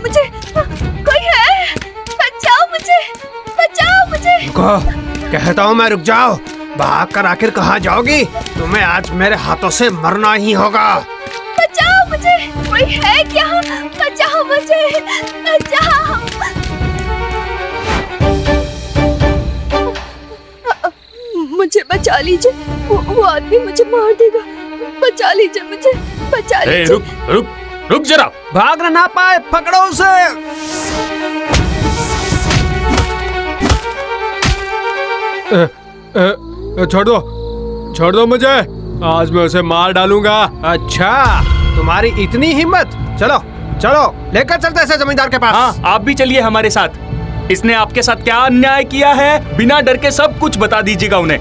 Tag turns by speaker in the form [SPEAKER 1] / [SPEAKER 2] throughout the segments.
[SPEAKER 1] मुझे, कोई है, बचाओ मुझे, बचाओ मुझे।
[SPEAKER 2] रुको, कहता हूँ मैं, रुक जाओ। भाग कर आखिर कहाँ जाओगी? तुम्हें आज मेरे हाथों से मरना ही होगा।
[SPEAKER 1] बचाओ मुझे, कोई है क्या? बचाओ मुझे, बचाओ। मुझे बचा लीजिए, वो आदमी मुझे मार देगा। बचा लीजिए मुझे, बचा लीजिए।
[SPEAKER 3] रुक रुक रुक जरा।
[SPEAKER 2] भागना ना पाए, पकड़ो उसे। छोड़ दो मुझे, आज मैं उसे मार डालूंगा। अच्छा, तुम्हारी इतनी हिम्मत? चलो चलो, लेकर चलते हैं जमींदार के पास।
[SPEAKER 3] हाँ, आप भी चलिए हमारे साथ। इसने आपके साथ क्या अन्याय किया है, बिना डर के सब कुछ बता दीजिएगा उन्हें।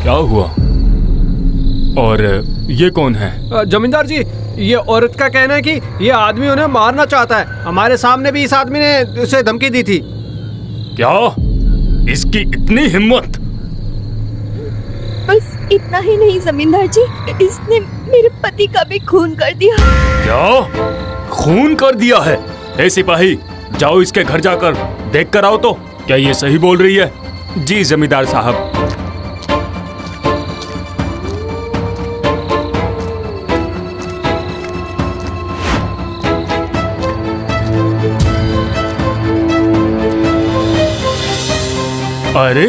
[SPEAKER 3] क्या हुआ? और ये कौन है?
[SPEAKER 2] जमींदार जी, ये औरत का कहना है कि ये आदमी उन्हें मारना चाहता है। हमारे सामने भी इस आदमी ने उसे धमकी दी थी।
[SPEAKER 3] क्या? इसकी इतनी हिम्मत?
[SPEAKER 1] बस इतना ही नहीं जमींदार जी, इसने मेरे पति का भी खून कर दिया।
[SPEAKER 3] क्या? खून कर दिया है? हे सिपाही, जाओ इसके घर जाकर देख कर आओ तो क्या ये सही बोल रही है? जी जमींदार साहब। अरे,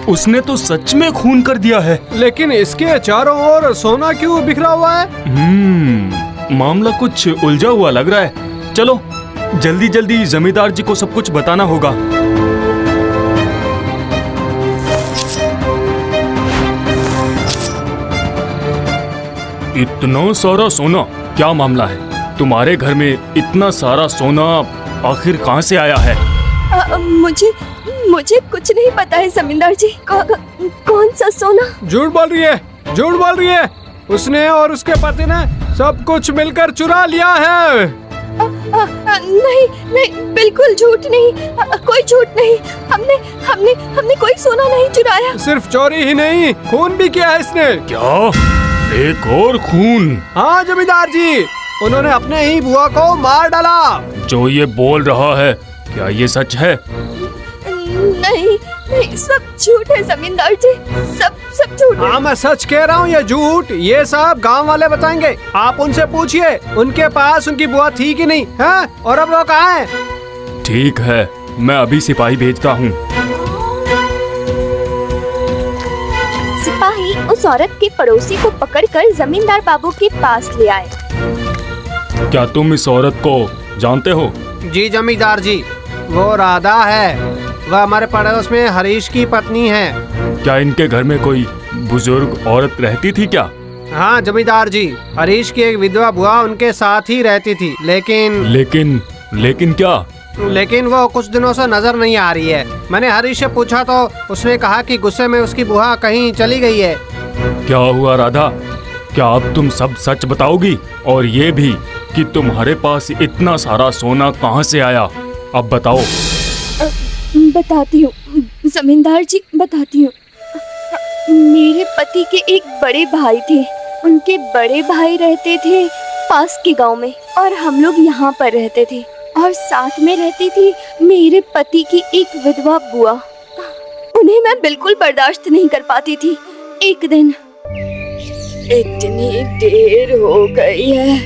[SPEAKER 3] उसने तो सच में खून कर दिया है।
[SPEAKER 2] लेकिन इसके चारों ओर सोना क्यों बिखरा हुआ है?
[SPEAKER 3] मामला कुछ उलझा हुआ लग रहा है। चलो जल्दी जल्दी जमींदार जी को सब कुछ बताना होगा। इतना सारा सोना, क्या मामला है? तुम्हारे घर में इतना सारा सोना आखिर कहाँ से आया है?
[SPEAKER 1] मुझे कुछ नहीं पता है जमींदार जी। कौन सा सोना?
[SPEAKER 2] झूठ बोल रही है, झूठ बोल रही है। उसने और उसके पति ने सब कुछ मिलकर चुरा लिया है।
[SPEAKER 1] नहीं नहीं, बिल्कुल झूठ नहीं, कोई झूठ नहीं। हमने कोई सोना नहीं चुराया।
[SPEAKER 2] सिर्फ चोरी ही नहीं, खून भी किया है इसने।
[SPEAKER 3] क्या? एक और खून?
[SPEAKER 2] हाँ जमींदार जी, उन्होंने अपने ही बुआ को मार डाला।
[SPEAKER 3] जो ये बोल रहा है, क्या ये सच है?
[SPEAKER 1] नहीं नहीं, सब झूठ है जमींदार जी, सब झूठ है।
[SPEAKER 2] हाँ, मैं सच कह रहा हूँ, ये झूठ ये सब गांव वाले बताएंगे। आप उनसे पूछिए, उनके पास उनकी बुआ थी कि नहीं है, और अब वो कहाँ है?
[SPEAKER 3] ठीक है, मैं अभी सिपाही भेजता हूँ।
[SPEAKER 1] सिपाही उस औरत के पड़ोसी को पकड़कर जमींदार बाबू के पास ले आए।
[SPEAKER 3] क्या तुम इस औरत को जानते हो?
[SPEAKER 2] जी जमींदार जी, वो राधा है। वह हमारे पड़ोस में हरीश की पत्नी है।
[SPEAKER 3] क्या इनके घर में कोई बुजुर्ग औरत रहती थी क्या?
[SPEAKER 2] हाँ जमींदार जी, हरीश की एक विधवा बुआ उनके साथ ही रहती थी। लेकिन क्या? लेकिन वो कुछ दिनों से नजर नहीं आ रही है। मैंने हरीश से पूछा तो उसने कहा कि गुस्से में उसकी बुआ कहीं चली गई है।
[SPEAKER 3] क्या हुआ राधा? क्या अब तुम सब सच बताओगी? और ये भी कि तुम्हारे पास इतना सारा सोना कहाँ से आया? अब बताओ।
[SPEAKER 1] बताती हूँ जमींदार जी, बताती हूँ। मेरे पति के एक बड़े भाई थे। उनके बड़े भाई रहते थे पास के गांव में, और हम लोग यहाँ पर रहते थे। और साथ में रहती थी मेरे पति की एक विधवा बुआ। उन्हें मैं बिल्कुल बर्दाश्त नहीं कर पाती थी। एक दिन, इतनी देर हो गई है,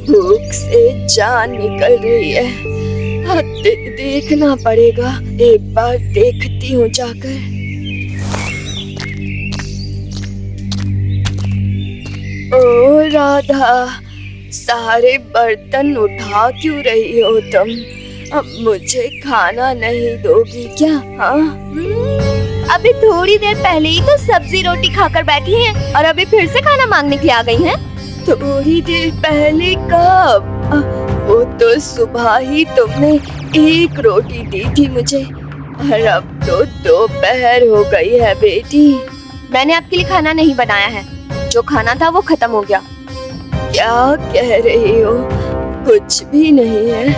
[SPEAKER 1] भूख से जान निकल रही है। देखना पड़ेगा, एक बार देखती हूँ जाकर। ओ राधा, सारे बर्तन उठा क्यों रही हो तुम? अब मुझे खाना नहीं दोगी क्या? हाँ, अभी थोड़ी देर पहले ही तो सब्जी रोटी खाकर बैठी हैं, और अभी फिर से खाना मांगने के लिए आ गई हैं? थोड़ी देर पहले कब? वो तो सुबह ही तुमने एक रोटी दी थी मुझे, और अब तो दोपहर हो गई है बेटी। मैंने आपके लिए खाना नहीं बनाया है, जो खाना था वो खत्म हो गया। क्या कह रही हो? कुछ भी नहीं है,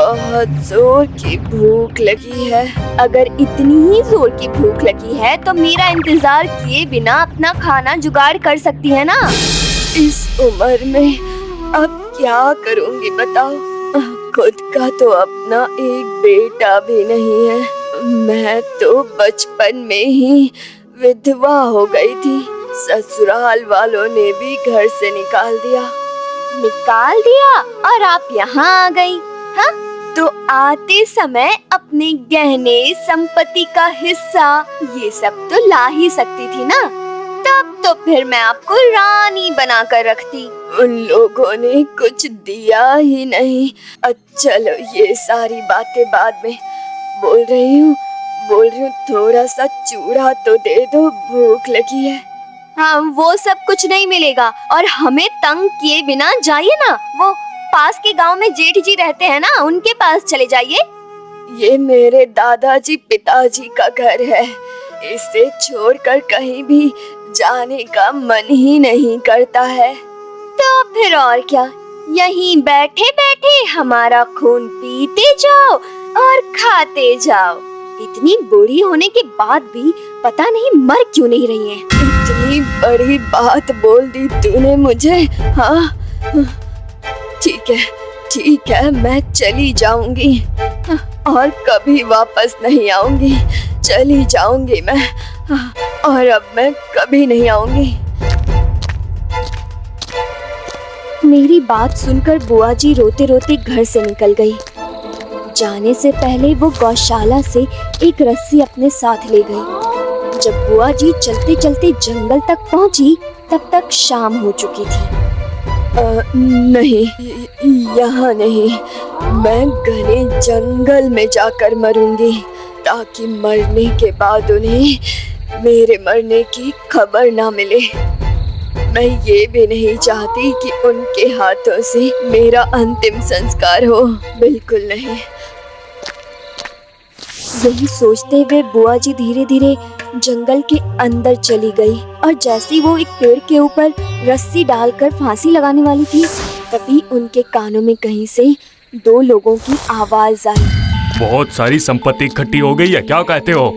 [SPEAKER 1] बहुत जोर की भूख लगी है।
[SPEAKER 4] अगर इतनी ही जोर की भूख लगी है तो मेरा इंतजार किए बिना अपना खाना जुगाड़ कर सकती है ना।
[SPEAKER 1] इस उम्र में अब क्या करूंगी बताओ? खुद का तो अपना एक बेटा भी नहीं है। मैं तो बचपन में ही विधवा हो गई थी। ससुराल वालों ने भी घर से निकाल दिया।
[SPEAKER 4] निकाल दिया और आप यहाँ आ गई? हाँ, तो आते समय अपने गहने, संपत्ति का हिस्सा ये सब तो ला ही सकती थी ना। तब तो फिर मैं आपको रानी बनाकर रखती।
[SPEAKER 1] उन लोगों ने कुछ दिया ही नहीं। चलो ये सारी बातें बाद में बोल रही हूँ। थोड़ा सा चूड़ा तो दे दो, भूख लगी है।
[SPEAKER 4] हाँ, वो सब कुछ नहीं मिलेगा और हमें तंग किए बिना जाइए ना। वो पास के गांव में जेठ जी रहते हैं ना, उनके पास चले जाइए।
[SPEAKER 1] ये मेरे दादाजी पिताजी का घर है। इसे छोड़कर कहीं भी जाने का मन ही नहीं करता है।
[SPEAKER 4] तो फिर और क्या, यहीं बैठे बैठे हमारा खून पीते जाओ और खाते जाओ। इतनी बूढ़ी होने के बाद भी पता नहीं मर क्यों नहीं रही है।
[SPEAKER 1] इतनी बड़ी बात बोल दी तूने मुझे। हाँ ठीक है, मैं चली जाऊंगी और कभी वापस नहीं आऊंगी। चली जाऊंगी मैं और अब मैं कभी नहीं आऊंगी।
[SPEAKER 4] मेरी बात सुनकर बुआ जी रोते रोते घर से निकल गई। जाने से पहले वो गौशाला से एक रस्सी अपने साथ ले गई। जब बुआ जी चलते चलते जंगल तक पहुंची तब तक शाम हो चुकी थी।
[SPEAKER 1] नहीं, यहाँ नहीं। मैं घने जंगल में जाकर मरूंगी ताकि मरने के बाद उन्हें मेरे मरने की खबर ना मिले। मैं ये भी नहीं चाहती कि उनके हाथों से मेरा अंतिम संस्कार हो। बिल्कुल नहीं।
[SPEAKER 4] यही सोचते हुए बुआ जी धीरे धीरे जंगल के अंदर चली गई और जैसे वो एक पेड़ के ऊपर रस्सी डालकर फांसी लगाने वाली थी तभी उनके कानों में कहीं से दो लोगों की आवाज आई।
[SPEAKER 3] बहुत सारी संपत्ति इकट्ठी हो गई है, क्या कहते हो?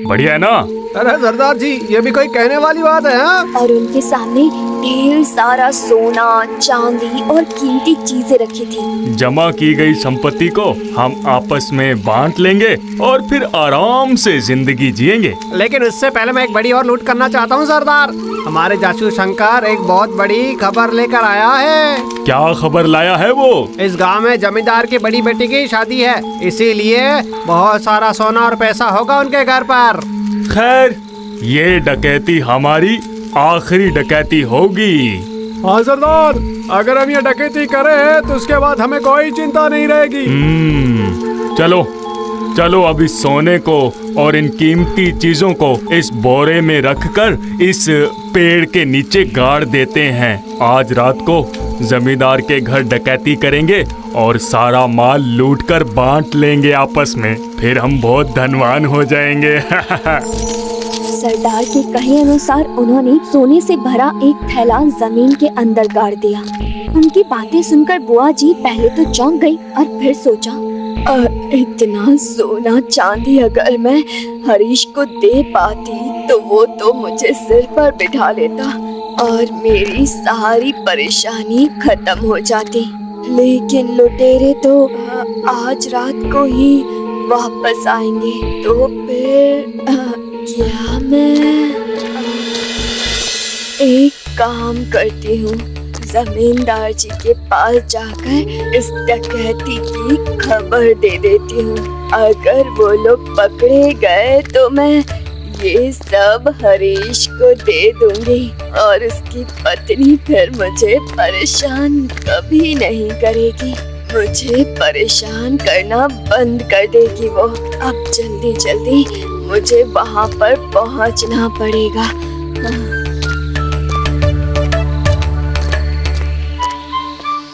[SPEAKER 3] बढ़िया है ना?
[SPEAKER 2] अरे सरदार जी, ये भी कोई कहने वाली बात है? हाँ?
[SPEAKER 4] और उनके सामने ढेर सारा सोना, चांदी और कीमती चीजें रखी थी।
[SPEAKER 3] जमा की गई संपत्ति को हम आपस में बांट लेंगे और फिर आराम से जिंदगी जिएंगे।
[SPEAKER 2] लेकिन उससे पहले मैं एक बड़ी और लूट करना चाहता हूँ सरदार। हमारे जासूस शंकर एक बहुत बड़ी खबर लेकर आया है।
[SPEAKER 3] क्या खबर लाया है वो?
[SPEAKER 2] इस गांव में जमींदार की बड़ी बेटी की शादी है, इसीलिए बहुत सारा सोना और पैसा होगा उनके घर पर।
[SPEAKER 3] खैर, ये डकैती हमारी आखिरी डकैती होगी।
[SPEAKER 2] हाँ सरदार, अगर हम ये डकैती करें तो उसके बाद हमें कोई चिंता नहीं रहेगी।
[SPEAKER 3] चलो अब इस सोने को और इन कीमती चीजों को इस बोरे में रखकर इस पेड़ के नीचे गाड़ देते हैं। आज रात को जमींदार के घर डकैती करेंगे और सारा माल लूटकर बांट लेंगे आपस में, फिर हम बहुत धनवान हो जाएंगे।
[SPEAKER 4] सरदार के कहे अनुसार उन्होंने सोने से भरा एक थैला जमीन के अंदर गाड़ दिया। उनकी बातें सुनकर बुआ जी पहले तो चौंक गई और फिर सोचा,
[SPEAKER 1] इतना सोना चांदी अगर मैं हरीश को दे पाती तो वो तो मुझे सिर पर बिठा लेता और मेरी सारी परेशानी खत्म हो जाती। लेकिन लुटेरे तो आज रात को ही वापस आएंगे, तो फिर क्या मैं एक काम करती हूँ, जमींदार जी के पास जाकर इस डकैती की खबर दे देती हूँ। अगर वो लोग पकड़े गए तो मैं ये सब हरीश को दे दूंगी और उसकी पत्नी फिर मुझे परेशान कभी नहीं करेगी। मुझे परेशान करना बंद कर देगी वो। अब जल्दी जल्दी मुझे वहाँ पर पहुँचना पड़ेगा।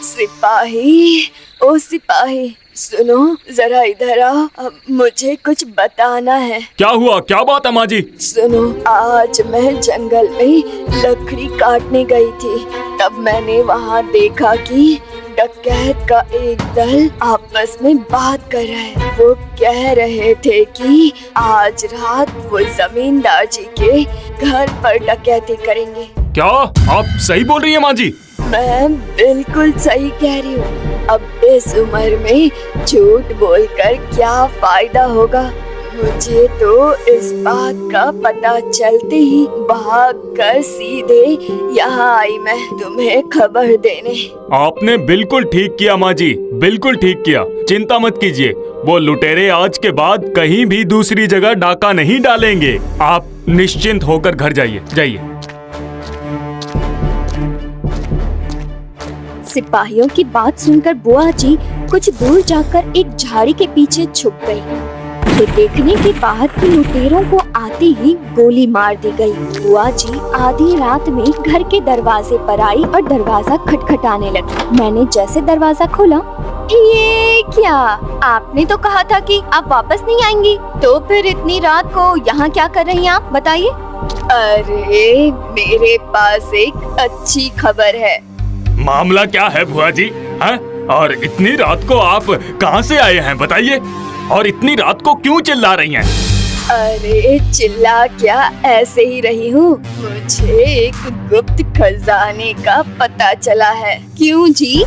[SPEAKER 1] सिपाही, ओ सिपाही, सुनो जरा इधर आओ, अब मुझे कुछ बताना है।
[SPEAKER 3] क्या हुआ, क्या बात है माँ जी?
[SPEAKER 1] सुनो, आज मैं जंगल में लकड़ी काटने गई थी, तब मैंने वहाँ देखा कि डकैत का एक दल आपस में बात कर रहा है। वो कह रहे थे कि आज रात वो जमींदार जी के घर पर डकैती करेंगे।
[SPEAKER 3] क्या आप सही बोल रही हैं माँ जी?
[SPEAKER 1] मैं बिल्कुल सही कह रही हूँ। अब इस उम्र में झूठ बोलकर क्या फायदा होगा। मुझे तो इस बात का पता चलते ही भागकर सीधे यहाँ आई मैं तुम्हें खबर देने।
[SPEAKER 3] आपने बिल्कुल ठीक किया माँ जी, बिल्कुल ठीक किया। चिंता मत कीजिए, वो लुटेरे आज के बाद कहीं भी दूसरी जगह डाका नहीं डालेंगे। आप निश्चिंत होकर घर जाइए, जाइए।
[SPEAKER 4] सिपाहियों की बात सुनकर बुआ जी कुछ दूर जाकर एक झाड़ी के पीछे छुप गई। ये देखने के बाद कि लुटेरों को आते ही गोली मार दी गई। बुआ जी आधी रात में घर के दरवाजे पर आई और दरवाजा खटखटाने लगी। मैंने जैसे दरवाजा खोला, ये क्या? आपने तो कहा था कि आप वापस नहीं आएंगी, तो फिर इतनी रात को यहाँ क्या कर रही हैं आप, बताइए।
[SPEAKER 1] अरे मेरे पास एक अच्छी खबर है।
[SPEAKER 3] मामला क्या है बुआ जी? हैं? और इतनी रात को आप कहाँ से आए हैं बताइए, और इतनी रात को क्यों चिल्ला रही हैं?
[SPEAKER 1] अरे चिल्ला क्या, ऐसे ही रही हूँ। मुझे एक गुप्त खजाने का पता चला है।
[SPEAKER 4] क्यों जी,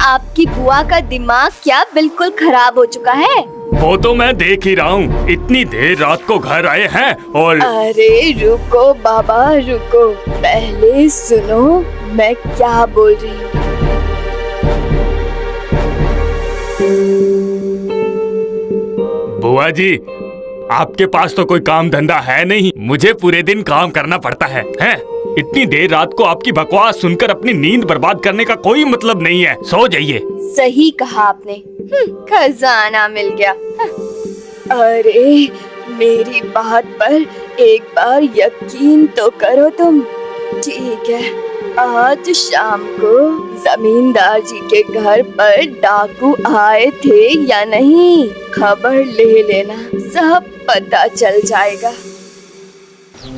[SPEAKER 4] आपकी बुआ का दिमाग क्या बिल्कुल खराब हो चुका है?
[SPEAKER 3] वो तो मैं देख ही रहा हूँ, इतनी देर रात को घर आए हैं और
[SPEAKER 1] अरे रुको बाबा रुको, पहले सुनो मैं क्या बोल रही हूँ।
[SPEAKER 3] बुआ जी, आपके पास तो कोई काम धंधा है नहीं, मुझे पूरे दिन काम करना पड़ता है, हैं? इतनी देर रात को आपकी बकवास सुनकर अपनी नींद बर्बाद करने का कोई मतलब नहीं है। सो जाइए।
[SPEAKER 1] सही कहा आपने, खजाना मिल गया। अरे मेरी बात पर एक बार यकीन तो करो तुम। ठीक है, आज शाम को जमींदार जी के घर पर डाकू आए थे या नहीं, खबर ले लेना, सब पता चल जाएगा।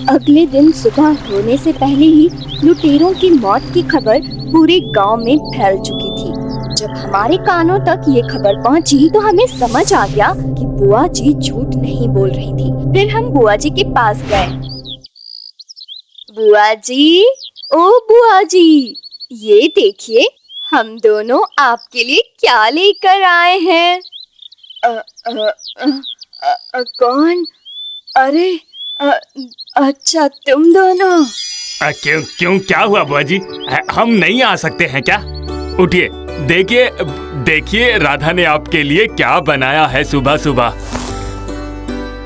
[SPEAKER 4] अगले दिन सुबह होने से पहले ही लुटेरों की मौत की खबर पूरे गांव में फैल चुकी थी। जब हमारे कानों तक ये खबर पहुंची तो हमें समझ आ गया कि बुआ जी झूठ नहीं बोल रही थी। फिर हम बुआ जी के पास गए। बुआ जी, ओ बुआ जी, ये देखिए हम दोनों आपके लिए क्या लेकर आए हैं।
[SPEAKER 1] कौन? अरे अच्छा तुम दोनों।
[SPEAKER 3] क्यों क्यों क्या हुआ बुआ जी? हम नहीं आ सकते हैं क्या? उठिए, देखिए देखिए राधा ने आपके लिए क्या बनाया है सुबह सुबह।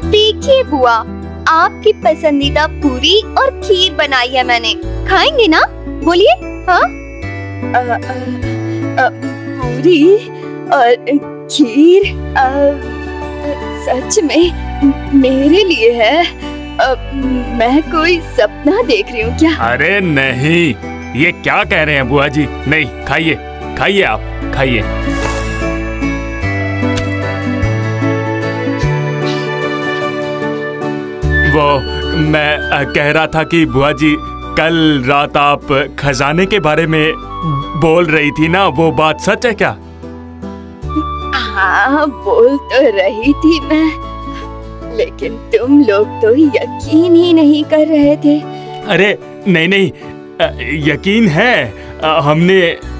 [SPEAKER 4] देखिए बुआ, आपकी पसंदीदा पूरी और खीर बनाई है मैंने, खाएंगे ना? बोलिए। हाँ,
[SPEAKER 1] पूरी और खीर सच में मेरे लिए है? मैं कोई सपना देख रही हूँ क्या?
[SPEAKER 3] अरे नहीं, ये क्या कह रहे हैं बुआ जी? नहीं, खाइए खाइए, आप खाइए। वो मैं कह रहा था कि बुआ जी, कल रात आप खजाने के बारे में बोल रही थी ना, वो बात सच है क्या?
[SPEAKER 1] हाँ बोल तो रही थी मैं, लेकिन तुम लोग तो यकीन ही नहीं कर रहे थे।
[SPEAKER 3] अरे नहीं नहीं, यकीन है। हमने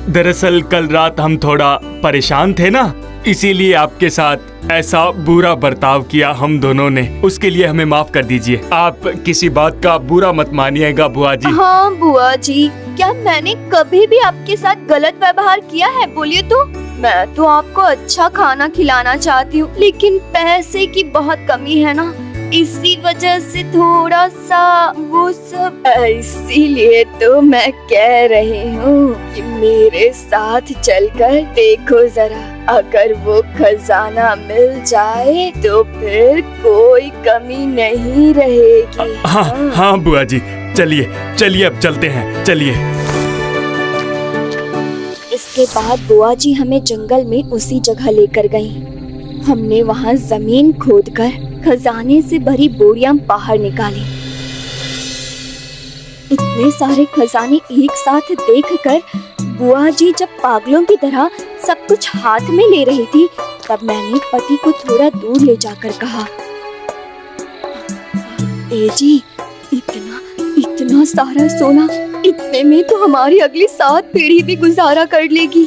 [SPEAKER 3] दरअसल कल रात हम थोड़ा परेशान थे ना, इसीलिए आपके साथ ऐसा बुरा बर्ताव किया हम दोनों ने। उसके लिए हमें माफ कर दीजिए। आप किसी बात का बुरा मत मानिएगा बुआ जी।
[SPEAKER 4] हाँ बुआ जी, क्या मैंने कभी भी आपके साथ गलत व्यवहार किया है? बोलिए तो।
[SPEAKER 1] मैं तो आपको अच्छा खाना खिलाना चाहती हूँ, लेकिन पैसे की बहुत कमी है ना, इसी वजह से थोड़ा सा वो सब। इसीलिए तो मैं कह रही हूँ कि मेरे साथ चलकर देखो जरा, अगर वो खजाना मिल जाए तो फिर कोई कमी नहीं रहेगी।
[SPEAKER 3] हाँ हाँ बुआ जी, चलिए चलिए अब चलते हैं, चलिए।
[SPEAKER 4] इसके बाद बुआ जी हमें जंगल में उसी जगह लेकर गईं। हमने वहाँ जमीन खोदकर खजाने से भरी बोरियां बाहर निकाली। इतने सारे खजाने एक साथ देखकर बुआ जी जब पागलों की तरह सब कुछ हाथ में ले रही थी, तब मैंने पति को थोड़ा दूर ले जाकर कहा, ए जी, इतना सारा सोना, इतने में तो हमारी अगली 7 पीढ़ी भी गुजारा कर लेगी।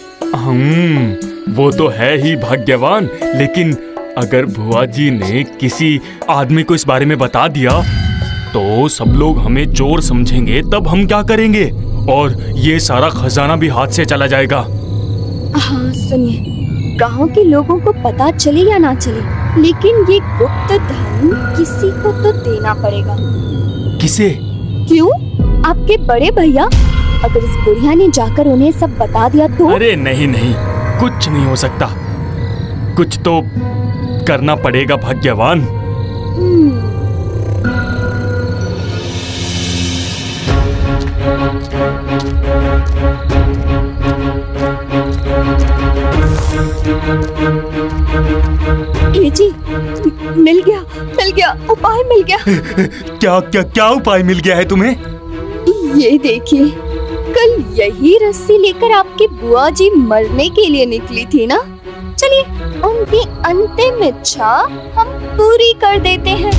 [SPEAKER 3] वो तो है ही भाग्यवान, लेकिन अगर बुआ जी ने किसी आदमी को इस बारे में बता दिया तो सब लोग हमें चोर समझेंगे, तब हम क्या करेंगे? और ये सारा खजाना भी हाथ से चला जाएगा।
[SPEAKER 4] हाँ सुनिए, गांव के लोगों को पता चले या ना चले, लेकिन ये गुप्त धन किसी को तो देना पड़ेगा।
[SPEAKER 3] किसे?
[SPEAKER 4] क्यों? आपके बड़े भैया। अगर इस बुढ़िया ने जाकर उन्हें सब बता दिया तो?
[SPEAKER 3] अरे नहीं, कुछ नहीं हो सकता। कुछ तो करना पड़ेगा भाग्यवान।
[SPEAKER 4] ए जी, मिल गया, उपाय मिल गया।
[SPEAKER 3] क्या उपाय मिल गया है तुम्हें?
[SPEAKER 4] ये देखिए, कल यही रस्सी लेकर आपकी बुआ जी मरने के लिए निकली थी ना। चलिए, उनकी अंतिम इच्छा हम पूरी कर देते हैं।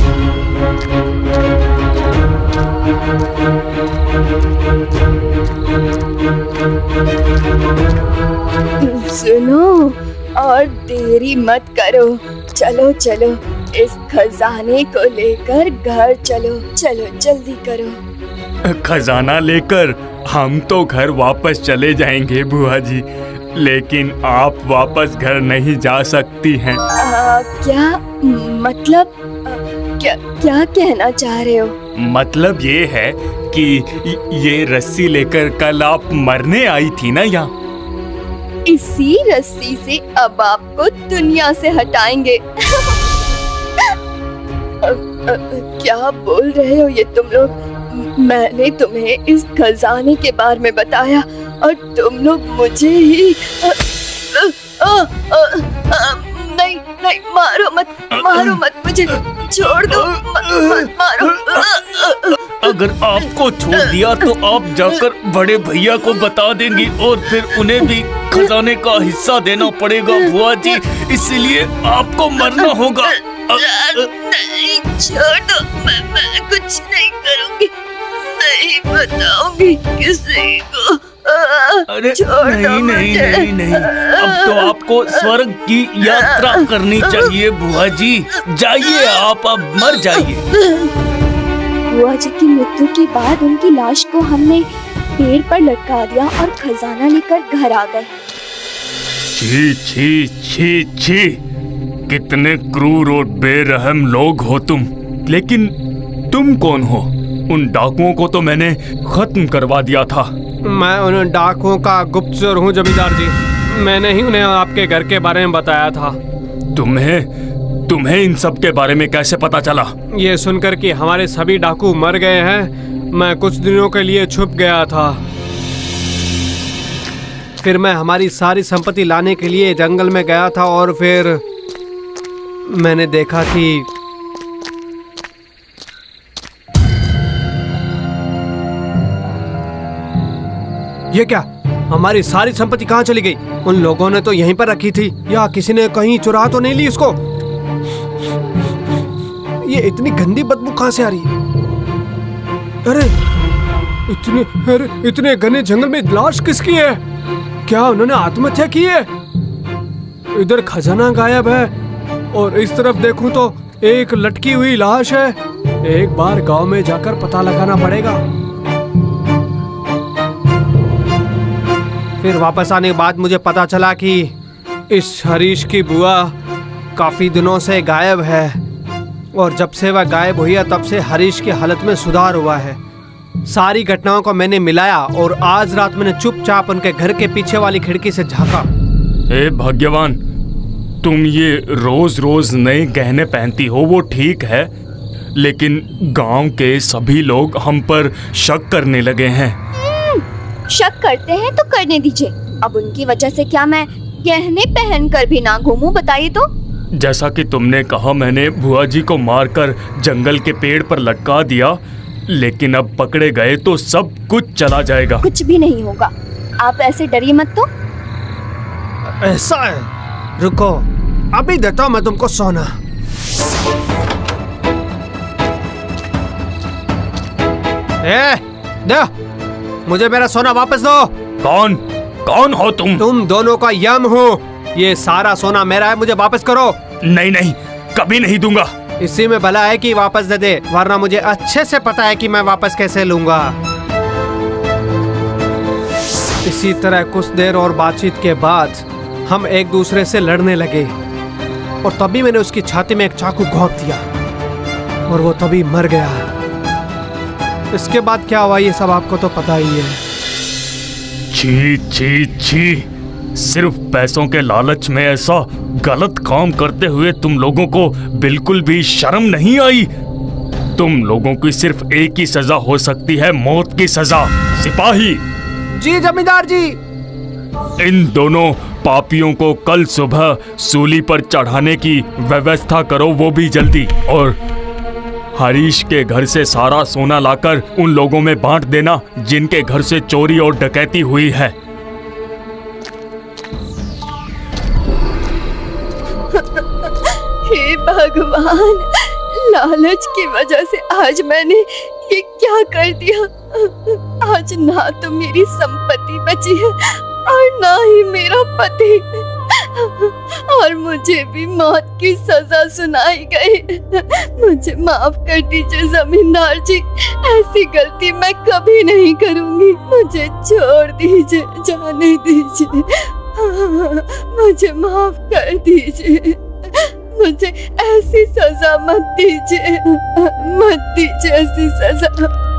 [SPEAKER 1] सुनो, और देरी मत करो। चलो इस खजाने को लेकर घर चलो जल्दी करो।
[SPEAKER 3] खजाना लेकर हम तो घर वापस चले जाएंगे बुआ जी, लेकिन आप वापस घर नहीं जा सकती हैं।
[SPEAKER 1] क्या मतलब? क्या कहना चाह रहे हो?
[SPEAKER 3] मतलब ये है कि ये रस्सी लेकर कल आप मरने आई थी ना यहाँ।
[SPEAKER 1] इसी रस्सी से अब आपको दुनिया से हटाएंगे। क्या बोल रहे हो ये तुम लोग? मैंने तुम्हें इस खजाने के बारे में बताया और तुम लोग मुझे ही नहीं, मारो मत मुझे, छोड़ दो, मत मारो।
[SPEAKER 3] अगर आपको छोड़ दिया तो आप जाकर बड़े भैया को बता देंगी और फिर उन्हें भी खजाने का हिस्सा देना पड़ेगा बुआ जी, इसलिए आपको मरना होगा।
[SPEAKER 1] नहीं, छोड़ दो, मैं कुछ नहीं करूंगी, नहीं बताऊंगी किसी को।
[SPEAKER 3] अरे नहीं, अब तो आपको स्वर्ग की यात्रा करनी चाहिए बुआ जी। जाइए, आप अब मर जाइए।
[SPEAKER 4] बुआ जी की मृत्यु के बाद उनकी लाश को हमने पेड़ पर लटका दिया और खजाना लेकर घर आ गए।
[SPEAKER 3] छी, कितने क्रूर और बेरहम लोग हो तुम। लेकिन तुम कौन हो? उन डाकुओं को तो मैंने खत्म करवा दिया था।
[SPEAKER 2] मैं उन डाकुओं का गुप्तचर हूँ जमींदार जी। मैंने ही उन्हें आपके घर के बारे में बताया था।
[SPEAKER 3] तुम्हें इन सब के बारे में कैसे पता चला?
[SPEAKER 2] ये सुनकर कि हमारे सभी डाकू मर गए हैं, मैं कुछ दिनों के लिए छुप गया था। फिर मैं हमारी सारी संपत्ति लाने के लिए जंगल में गया था और फिर मैंने देखा कि ये क्या, हमारी सारी संपत्ति कहाँ चली गई? उन लोगों ने तो यहीं पर रखी थी, या किसी ने कहीं चुरा तो नहीं ली इसको? ये इतनी गंदी बदबू कहाँ से आ रही है? अरे इतने घने जंगल में लाश किसकी है? क्या उन्होंने आत्महत्या की है? इधर खजाना गायब है और इस तरफ देखूं तो एक लटकी हुई लाश है। एक बार गांव में जाकर पता लगाना पड़ेगा। फिर वापस आने के बाद मुझे पता चला कि इस हरीश की बुआ काफी दिनों से गायब है और जब से वह गायब हुई है तब से हरीश की हालत में सुधार हुआ है। सारी घटनाओं को मैंने मिलाया और आज रात मैंने चुपचाप उनके घर के पीछे वाली खिड़की से झांका।
[SPEAKER 3] ए भाग्यवान, तुम ये रोज रोज नए गहने पहनती हो वो ठीक है, लेकिन गांव के सभी लोग हम पर शक करने लगे हैं।
[SPEAKER 4] शक करते हैं तो करने दीजिए। अब उनकी वजह से क्या मैं गहने पहन कर भी ना घूमूं? बताइए तो।
[SPEAKER 3] जैसा कि तुमने कहा, मैंने बुआ जी को मारकर जंगल के पेड़ पर लटका दिया, लेकिन अब पकड़े गए तो सब कुछ चला जाएगा।
[SPEAKER 4] कुछ भी नहीं होगा, आप ऐसे डरिए मत तो।
[SPEAKER 2] ऐसा है, रुको अभी देता हूँ मैं तुमको सोना। दो, मुझे मेरा सोना वापस दो।
[SPEAKER 3] कौन कौन हो तुम?
[SPEAKER 2] तुम दोनों का यम हो। ये सारा सोना मेरा है, मुझे वापस करो।
[SPEAKER 3] नहीं नहीं, कभी नहीं दूंगा।
[SPEAKER 2] इसी में भला है कि वापस दे दे, वरना मुझे अच्छे से पता है कि मैं वापस कैसे लूंगा। इसी तरह कुछ देर और बातचीत के बाद हम एक दूसरे से लड़ने लगे और तभी मैंने उसकी छाती में एक चाकू घोंप दिया और वो तभी मर गया। इसके बाद क्या हुआ ये सब आपको तो पता ही है।
[SPEAKER 3] छी छी छी, सिर्फ पैसों के लालच में ऐसा गलत काम करते हुए तुम लोगों को बिल्कुल भी शर्म नहीं आई? तुम लोगों की सिर्फ एक ही सजा हो सकती है, मौत की सजा। सिपाही!
[SPEAKER 2] जी जमींदार जी।
[SPEAKER 3] इन दोनों पापियों को कल सुबह सूली पर चढ़ाने की व्यवस्था करो, वो भी जल्दी। और हरीश के घर से सारा सोना लाकर उन लोगों में बांट देना जिनके घर से चोरी और डकैती हुई है।
[SPEAKER 1] हे भगवान, लालच की वजह से आज मैंने ये क्या कर दिया। आज ना तो मेरी संपत्ति बची है और ना ही मेरा पति, और मुझे भी मौत की सजा सुनाई गई। मुझे माफ कर दीजिए जमींदार जी, ऐसी गलती मैं कभी नहीं करूंगी। मुझे छोड़ दीजिए, जाने दीजिए, मुझे माफ कर दीजिए। मुझे ऐसी सजा मत दीजिए, मत दीजिए ऐसी सजा।